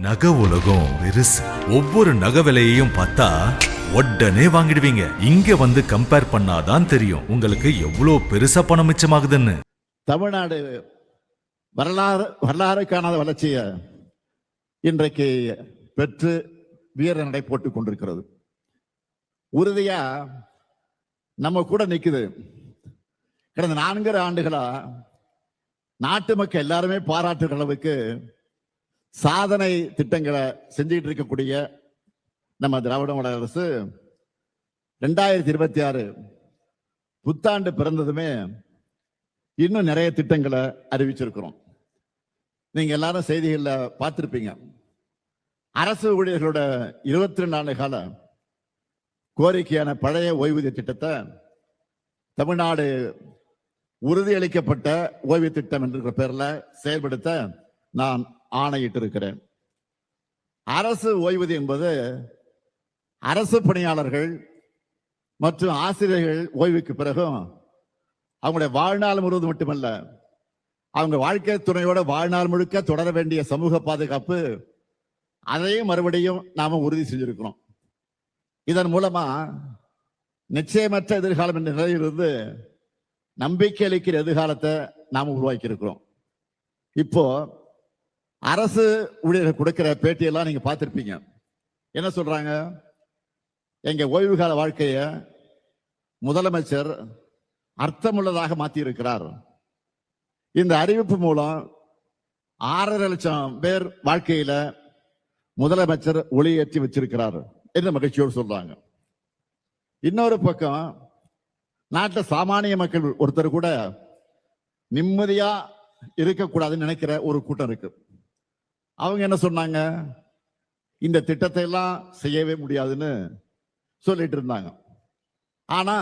நகை உலகம் பெருசு. ஒவ்வொரு நகை விலையையும் பார்த்தா உடனே வாங்கிடுவீங்க. இங்க வந்து கம்பேர் பண்ணாதான் தெரியும் உங்களுக்கு எவ்வளவு பெருசா பணம் மிச்சமாகுதுன்னு. தமிழ்நாடு வரலாறு காணாத வளர்ச்சியை இன்றைக்கு பெற்று வீர நடை போட்டுக் கொண்டிருக்கிறது. உறுதியா நம்ம கூட நிக்குது. கடந்த 4 ஆண்டுகளா நாட்டு மக்கள் எல்லாருமே பாராட்டுகிற அளவுக்கு சாதனை திட்டங்களை செஞ்சுட்டு இருக்கக்கூடிய நம்ம திராவிட மாடல் அரசு 2026 புத்தாண்டு பிறந்ததுமே இன்னும் நிறைய திட்டங்களை அறிவிச்சிருக்கிறோம். நீங்க எல்லாரும் செய்திகள்ல பார்த்திருப்பீங்க. அரசு ஊழியர்களோட 22 ஆண்டு கால கோரிக்கையான பழைய ஓய்வூதிய திட்டத்தை தமிழ்நாடு உறுதியளிக்கப்பட்ட ஓய்வு திட்டம் என்ற பெயர்ல செயல்படுத்த நான் ஆணையிட்டு இருக்கிறேன். அரசு ஓய்வூதியம் என்பது அரசு பணியாளர்கள் மற்றும் ஆசிரியர்கள் ஓய்வுக்கு பிறகும் அவங்களுடைய வாழ்நாள் முழுவதும் மட்டுமல்ல, அவங்க வாழ்க்கை துணையோட வாழ்நாள் முழுக்க தொடர வேண்டிய சமூக பாதுகாப்பு, அதையும் மறுபடியும் நாம உறுதி செஞ்சிருக்கிறோம். இதன் மூலமா நிச்சயமற்ற எதிர்காலம் என்ற நிலையிலிருந்து நம்பிக்கை அளிக்கிற எதிர்காலத்தை நாம உருவாக்கி இருக்கிறோம். இப்போ அரசு ஊழியர்கள் கொடுக்கிற பேட்டியெல்லாம் நீங்க பார்த்திருப்பீங்க. என்ன சொல்றாங்க? எங்க ஓய்வு கால வாழ்க்கைய முதலமைச்சர் அர்த்தமுள்ளதாக மாற்றி இருக்கிறார். இந்த அறிவிப்பு மூலம் 6.5 லட்சம் பேர் வாழ்க்கையில முதலமைச்சர் ஒளியேற்றி வச்சிருக்கிறார் என்று மகிழ்ச்சியோடு சொல்றாங்க. இன்னொரு பக்கம் நாட்டில் சாமானிய மக்கள் ஒருத்தர் கூட நிம்மதியா இருக்கக்கூடாதுன்னு நினைக்கிற ஒரு கூட்டம் இருக்கு. அவங்க என்ன சொன்னாங்க? இந்த திட்டத்தை எல்லாம் செய்யவே முடியாதுன்னு சொல்லிட்டு இருந்தாங்க. ஆனா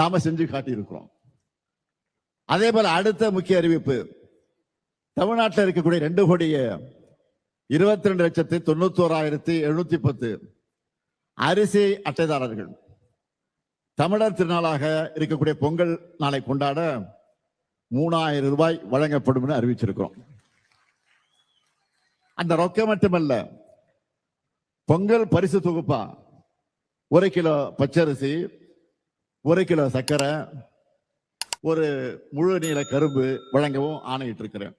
நாம செஞ்சு காட்டி இருக்கிறோம். அதே போல அடுத்த முக்கிய அறிவிப்பு, தமிழ்நாட்டில் இருக்கக்கூடிய 2,22,91,710 அரிசி அட்டைதாரர்கள் தமிழர் திருநாளாக இருக்கக்கூடிய பொங்கல் நாளை கொண்டாட 3000 ரூபாய் வழங்கப்படும் அறிவிச்சிருக்கிறோம். அந்த ரொக்கம் மட்டுமல்ல, பொங்கல் பரிசு தொகுப்பா 1 கிலோ பச்சரிசி, 1 கிலோ சர்க்கரை, ஒரு முழு நீள கரும்பு வழங்கவும் ஆணையிட்டு இருக்கிறேன்.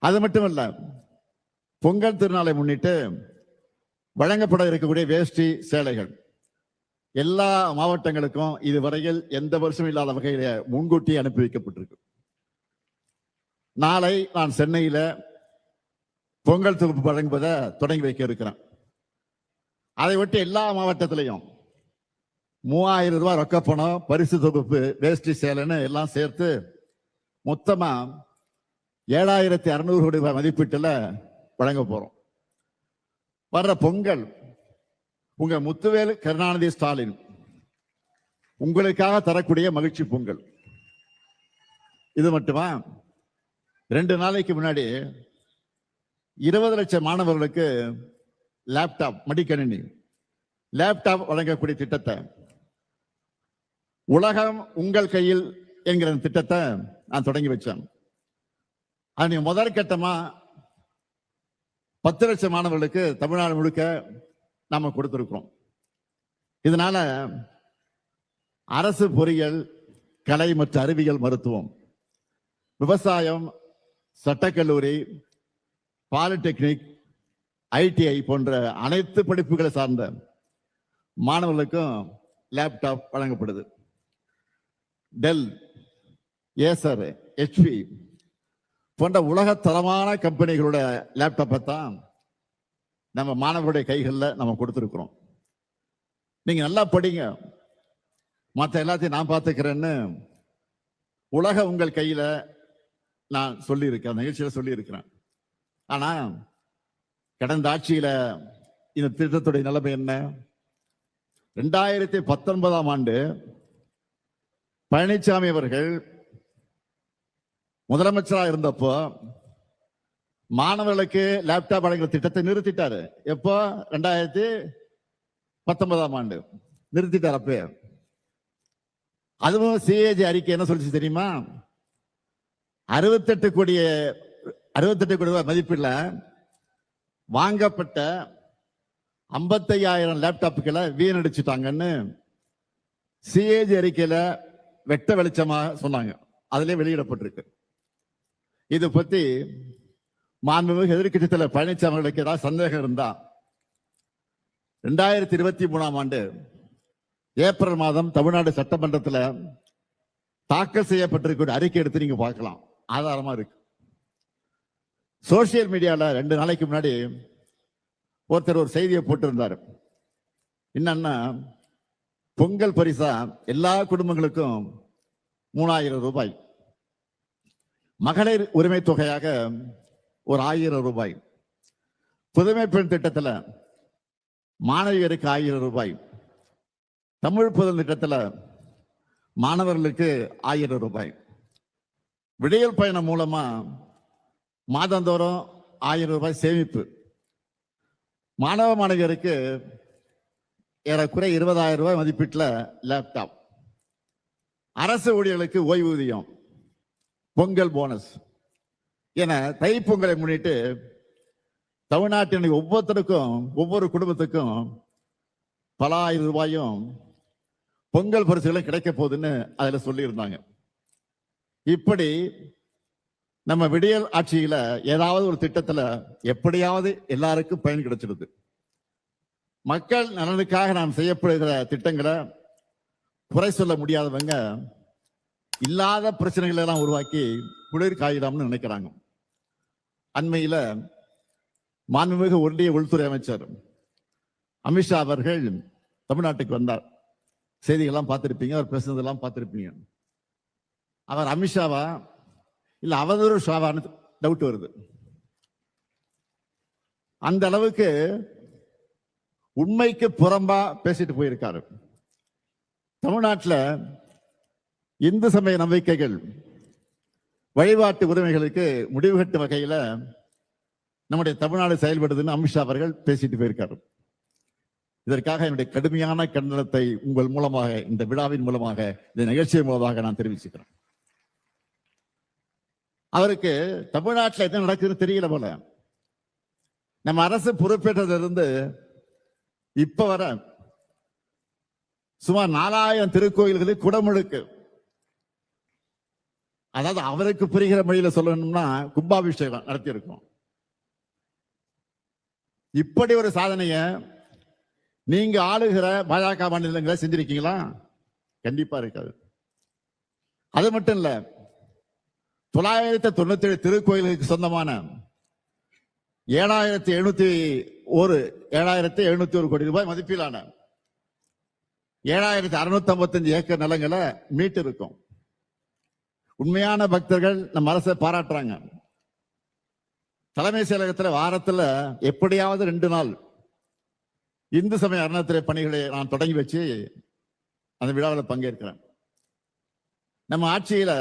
அது மட்டுமல்ல, பொங்கல் திருநாளை முன்னிட்டு வழங்கப்பட இருக்கக்கூடிய வேஷ்டி சேலைகள் எல்லா மாவட்டங்களுக்கும் இதுவரையில் எந்த வருஷம் இல்லாத வகையில முன்கூட்டி அனுப்பி வைக்கப்பட்டிருக்கு. நாளை நான் சென்னையில பொங்கல் தொகுப்பு வழங்குவதை தொடங்கி வைக்க இருக்கிறேன். அதை ஒட்டி எல்லா மாவட்டத்திலையும் 3000 ரூபாய் ரொக்க பணம், பரிசு தொகுப்பு, வேஷ்டி சேலைன்னு எல்லாம் சேர்த்து மொத்தமா 7600 கோடி ரூபாய் மதிப்பீட்டுல வழங்க போறோம். வர்ற பொங்கல் உங்க முத்துவேல் கருணாநிதி ஸ்டாலின் உங்களுக்காக தரக்கூடிய மகிழ்ச்சி பொங்கல். இது மட்டுமா, 2 நாளைக்கு முன்னாடி 20 லட்சம் மாணவர்களுக்கு லேப்டாப், மடிக்கணினி லேப்டாப் வழங்கக்கூடிய திட்டத்தை, உலகம் உங்கள் கையில் என்கிற திட்டத்தை நான் தொடங்கி வச்சேன். அது முதல் கட்டமா 10 லட்சம் மாணவர்களுக்கு தமிழ்நாடு முழுக்க நாம கொடுத்திருக்கிறோம். இதனால அரசு பொறியியல், கலை மற்றும் அறிவியல், மருத்துவம், விவசாயம், சட்டக்கல்லூரி, பாலிடெக்னிக், ITI போன்ற அனைத்து படிப்புகளை சார்ந்த மாணவர்களுக்கும் லேப்டாப் வழங்கப்படுது. டெல், ஏசர், HP போன்ற உலக தரமான கம்பெனிகளோட லேப்டாப்பை தான் நம்ம மாணவர்களுடைய கைகளில் நம்ம கொடுத்துருக்கிறோம். நீங்க நல்லா படிங்க, மற்ற எல்லாத்தையும் நான் பார்த்துக்கிறேன்னு உலக உங்கள் கையில நான் சொல்லியிருக்கேன், நிகழ்ச்சியில சொல்லியிருக்கிறேன். ஆனா கடந்த ஆட்சியில இந்த திட்டத்துடைய நிலைமை என்ன? 2019ஆம் ஆண்டு பழனிசாமி அவர்கள் முதலமைச்சராக இருந்தப்போ மாணவர்களுக்கு லேப்டாப் வழங்குற திட்டத்தை நிறுத்திட்டாரு. எப்போ? 2019ஆம் ஆண்டு நிறுத்திட்டார். அப்ப அதுவும் CAG அறிக்கை என்ன சொல்லிச்சு தெரியுமா? 68 கோடி ரூபாய் மதிப்பில் வாங்கப்பட்ட 55,000 லேப்டாப்புகளை வீணடிச்சுட்டாங்கன்னு சிஏஜி அறிக்கையில வெட்ட வெளிச்சமாக சொன்னாங்க. அதிலே வெளியிடப்பட்டிருக்கு. இது பத்தி மாண்புமிகு எதிர்க்கட்சித் தலைவர் பழனிசாமி அவர்களுக்கு ஏதாவது சந்தேகம் இருந்தா 2023ஆம் ஆண்டு ஏப்ரல் மாதம் தமிழ்நாடு சட்டமன்றத்தில் தாக்கல் செய்யப்பட்டிருக்கிற அறிக்கை எடுத்து நீங்க பார்க்கலாம். ஆதாரமா இருக்கு. சோசியல் மீடியால 2 நாளைக்கு முன்னாடி ஒருத்தர் ஒரு செய்தியை போட்டிருந்தார். என்னன்னா, பொங்கல் பரிசா எல்லா குடும்பங்களுக்கும் 3,000 ரூபாய், மகளிர் உரிமை தொகையாக ஒரு 1,000 ரூபாய், புதுமை பெண் திட்டத்தில் மாணவியருக்கு 1,000 ரூபாய், தமிழ் புதல் திட்டத்தில் மாணவர்களுக்கு 1,000 ரூபாய், விடியல் பயணம் மூலமா மாதந்தோறும் 1,000 ரூபாய் சேமிப்பு, மாணவ மாணவியருக்கு ஏறக்குறைய 20,000 ரூபாய் மதிப்பீட்டில் லேப்டாப், அரசு ஊழியர்களுக்கு ஓய்வூதியம், பொங்கல் போனஸ் என தைப்பொங்கலை முன்னிட்டு தமிழ்நாட்டின் ஒவ்வொருத்தருக்கும் ஒவ்வொரு குடும்பத்துக்கும் பல 1,000 ரூபாயும் பொங்கல் பரிசுகளும் கிடைக்க போகுதுன்னு அதுல சொல்லி இருந்தாங்க. இப்படி நம்ம விடியல் ஆட்சியில ஏதாவது ஒரு திட்டத்துல எப்படியாவது எல்லாருக்கும் பயன் கிடைச்சிடுது. மக்கள் நலனுக்காக நாம் செய்யப்படுகிற திட்டங்களை குறை சொல்ல முடியாதவங்க இல்லாத பிரச்சனைகளை எல்லாம் உருவாக்கி குளிர் காயிடாம்னு நினைக்கிறாங்க. அண்மையில மாண்புமிகு ஒன்றிய உள்துறை அமைச்சர் அமித்ஷா அவர்கள் தமிழ்நாட்டுக்கு வந்தார். செய்திகள்லாம் பார்த்திருப்பீங்க, அவர் பேசுனதெல்லாம் பார்த்திருப்பீங்க. அவர் அமித்ஷாவா இல்ல அவதூறு ஷாவான்னு டவுட் வருது. அந்த அளவுக்கு உண்மைக்கு புறம்பா பேசிட்டு போயிருக்காரு. தமிழ்நாட்டில் இந்து சமய நம்பிக்கைகள் வழிபாட்டு உரிமைகளுக்கு முடிவு கட்டும் வகையில நம்முடைய தமிழ்நாடு செயல்படுதுன்னு அமித்ஷா அவர்கள் பேசிட்டு போயிருக்காரு. இதற்காக என்னுடைய கடுமையான கண்டனத்தை உங்கள் மூலமாக, இந்த விழாவின் மூலமாக, இந்த நிகழ்ச்சியின் மூலமாக நான் தெரிவிச்சுக்கிறேன். அவருக்கு தமிழ்நாட்டில் என்ன நடக்குதுன்னு தெரியல போல. நம்ம அரசு பொறுப்பேற்றதிலிருந்து இப்ப வர சுமார் 4,000 திருக்கோயில்களில் குடமுழுக்கு. அதாவது அவருக்கு புரிகிற மொழியில சொல்லணும்னா கும்பாபிஷேகம் நடத்தியிருக்கோம். இப்படி ஒரு சாதனைய நீங்க ஆளுகிற பாஜக மாநிலங்களை செஞ்சிருக்கீங்களா? கண்டிப்பா இருக்காது. அது மட்டும் இல்ல, 997 திருக்கோயிலுக்கு சொந்தமான 7,701 கோடி ரூபாய் மதிப்பிலான 7,655 ஏக்கர் நிலங்களை மீட்டு இருக்கும். உண்மையான பக்தர்கள் நம்ம அரசை பாராட்டுறாங்க. தலைமை செயலகத்தில் வாரத்தில் எப்படியாவது 2 நாள் இந்து சமய அறநிலையத்துறை பணிகளை நான் தொடங்கி வச்சு அந்த விழாவில் பங்கேற்கிறேன். நம்ம ஆட்சியில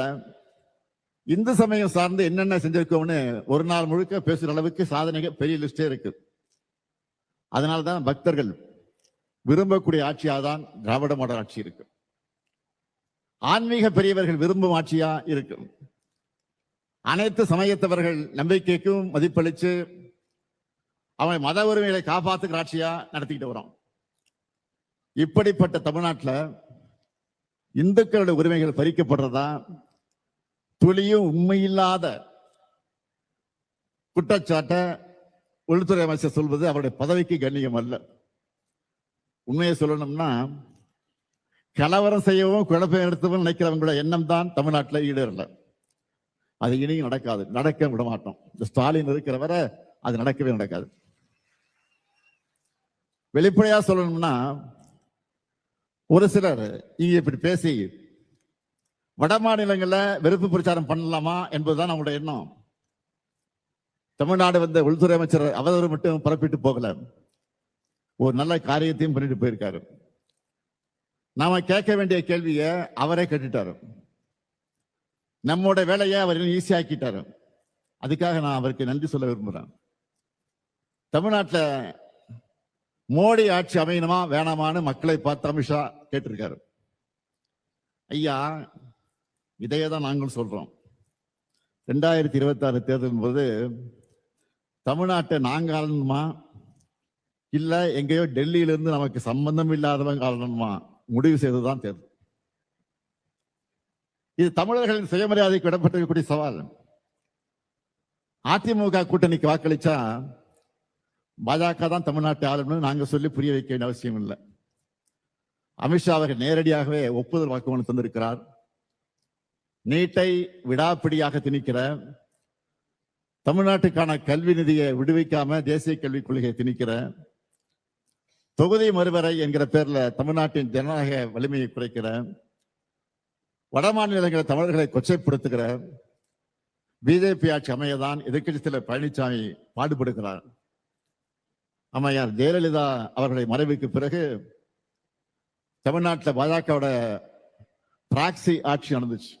இந்து சமயம் சார்ந்து என்னென்ன செஞ்சிருக்கோம்னு ஒரு நாள் முழுக்க பேசுற அளவுக்கு சாதனைகள் பெரிய லிஸ்டே இருக்கு. அதனால்தான் பக்தர்கள் விரும்பக்கூடிய ஆட்சியாதான் திராவிட மாடல் ஆட்சி இருக்கு. ஆன்மீக பெரியவர்கள் விரும்பும் ஆட்சியா இருக்கு. அனைத்து சமயத்தவர்கள் நம்பிக்கைக்கும் மதிப்பளிச்சு அவன் மத உரிமைகளை காப்பாத்துக்கிற ஆட்சியா நடத்திக்கிட்டு வரோம். இப்படிப்பட்ட தமிழ்நாட்டில் இந்துக்களுடைய உரிமைகள் பறிக்கப்படுறதா துளியும் உண்மையில்லாத குற்றச்சாட்டை உள்துறை அமைச்சர் சொல்வது அவருடைய பதவிக்கு கண்ணியம் அல்ல. உண்மையை சொல்லணும்னா, கலவரம் செய்யவும் குழப்பம் எடுத்தவும் நினைக்கிறவங்களோட எண்ணம் தான் தமிழ்நாட்டில் ஈடேறல. அது இனியும் நடக்காது, நடக்க விட மாட்டோம். இந்த ஸ்டாலின் இருக்கிற வரை அது நடக்கவே நடக்காது. வெளிப்படையா சொல்லணும்னா, ஒரு சிலர் இங்க இப்படி பேசி வட மாநிலங்களில் வெறுப்பு பிரச்சாரம் பண்ணலாமா என்பதுதான் நம்முடைய எண்ணம். தமிழ்நாடு வந்த உள்துறை அமைச்சர் அவதூறு மட்டும் பரப்பிட்டு போகல, ஒரு நல்ல காரியத்தையும் பண்ணிட்டு போயிருக்காரு. நாம கேட்க வேண்டிய கேள்வியை அவரே கேட்டுட்டாரு. நம்மோட வேலையை அவர் ஈஸியாக்கிட்டாரு. அதுக்காக நான் அவருக்கு நன்றி சொல்ல விரும்புகிறேன். தமிழ்நாட்டில் மோடி ஆட்சி அமையணுமா வேணாமான்னு மக்களை பார்த்து அமித்ஷா கேட்டிருக்காரு. ஐயா, இதையே தான் நாங்களும் சொல்றோம். 2026 தேர்தலின் போது தமிழ்நாட்டை நாங்க ஆளணுமா இல்ல எங்கேயோ டெல்லியிலிருந்து நமக்கு சம்பந்தம் இல்லாதவங்க ஆளணுமா முடிவு செய்ததுதான் தேர்தல். இது தமிழர்களின் சுயமரியாதைக்கு விடப்பட்டிருக்கக்கூடிய சவால். அதிமுக கூட்டணிக்கு வாக்களிச்சா பாஜக தான் தமிழ்நாட்டை ஆளணும்னு நாங்க சொல்லி புரிய வைக்க வேண்டிய அவசியம் இல்லை. அமித்ஷா அவர்கள் நேரடியாகவே ஒப்புதல் வாக்குமூலம் தந்திருக்கிறார். நீட்டை விடாப்பிடியாக திணிக்கிற, தமிழ்நாட்டுக்கான கல்வி நிதியை விடுவிக்காம தேசிய கல்விக் கொள்கையை திணிக்கிற, தொகுதி மறுவரை என்கிற பேர்ல தமிழ்நாட்டின் ஜனநாயக வலிமையை குறைக்கிற, வடமாநிலங்களை தமிழர்களை கொச்சைப்படுத்துகிற பிஜேபி ஆட்சி அமையதான் எதிர்க்கட்சி தலைவர் பழனிசாமி பாடுபடுகிறார். அம்மையார் ஜெயலலிதா அவர்களுடைய மறைவுக்கு பிறகு தமிழ்நாட்டில் பாஜகவோட பிராக்சி ஆட்சி நடந்துச்சு.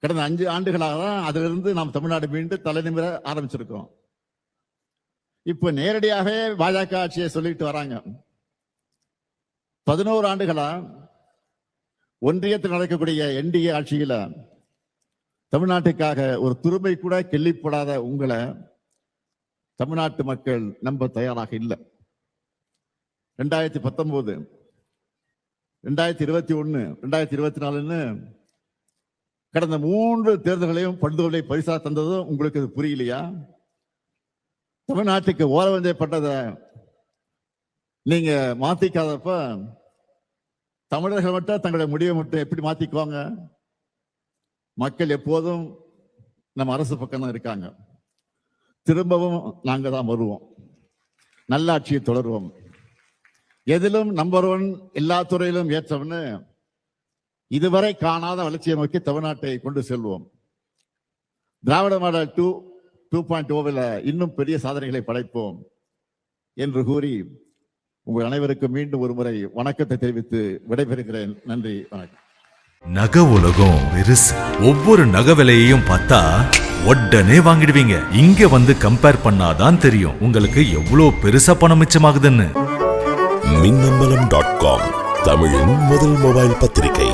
கடந்த 5 ஆண்டுகளாக தான் அதிலிருந்து நாம் தமிழ்நாடு மீண்டும் தலைநிமிர ஆரம்பிச்சிருக்கோம். இப்ப நேரடியாகவே பாஜக ஆட்சியை சொல்லிட்டு வராங்க. 11 ஆண்டுகளா ஒன்றியத்தில் நடக்கக்கூடிய என்டிஏ ஆட்சியில தமிழ்நாட்டுக்காக ஒரு துரும்பை கூட கிள்ளிப்படாத உங்களை தமிழ்நாட்டு மக்கள் நம்ப தயாராக இல்லை. 2019, 2021, 2024 கடந்த 3 தேர்தல்களையும் படுதோலை பரிசா தந்ததும் உங்களுக்கு இது புரியலையா? தமிழ்நாட்டுக்கு ஓரவஞ்சப்பட்டதை நீங்க மாத்திக்காதப்ப தமிழர்கள் மட்டும் தங்களுடைய முடிவை மட்டும் எப்படி மாத்திக்குவாங்க? மக்கள் எப்போதும் நம்ம அரசு பக்கம் தான் இருக்காங்க. திரும்பவும் நாங்க தான் வருவோம். நல்ல ஆட்சியை தொடருவோம். எதிலும் நம்பர் 1, எல்லா துறையிலும் ஏற்றவன்னு இதுவரை காணாத வளர்ச்சியை நோக்கி தமிழ்நாட்டை கொண்டு செல்வோம். திராவிட மாடல் 2.0 இன்னும் பெரிய சாதனைகளை படைப்போம் என்று கூறி உங்கள் அனைவருக்கும் மீண்டும் ஒரு முறை வணக்கத்தை தெரிவித்து விடைபெறுகிறேன். நன்றி, வணக்கம். நகை உலகம் பெருசு. ஒவ்வொரு நகை விலையையும் பார்த்தா உடனே வாங்கிடுவீங்க. இங்க வந்து கம்பேர் பண்ணாதான் தெரியும் உங்களுக்கு எவ்வளவு பெருசா பணம் மிச்சமாகுதுன்னு. மின்னம்பலம்.com தமிழின் முதல் மொபைல் பத்திரிகை.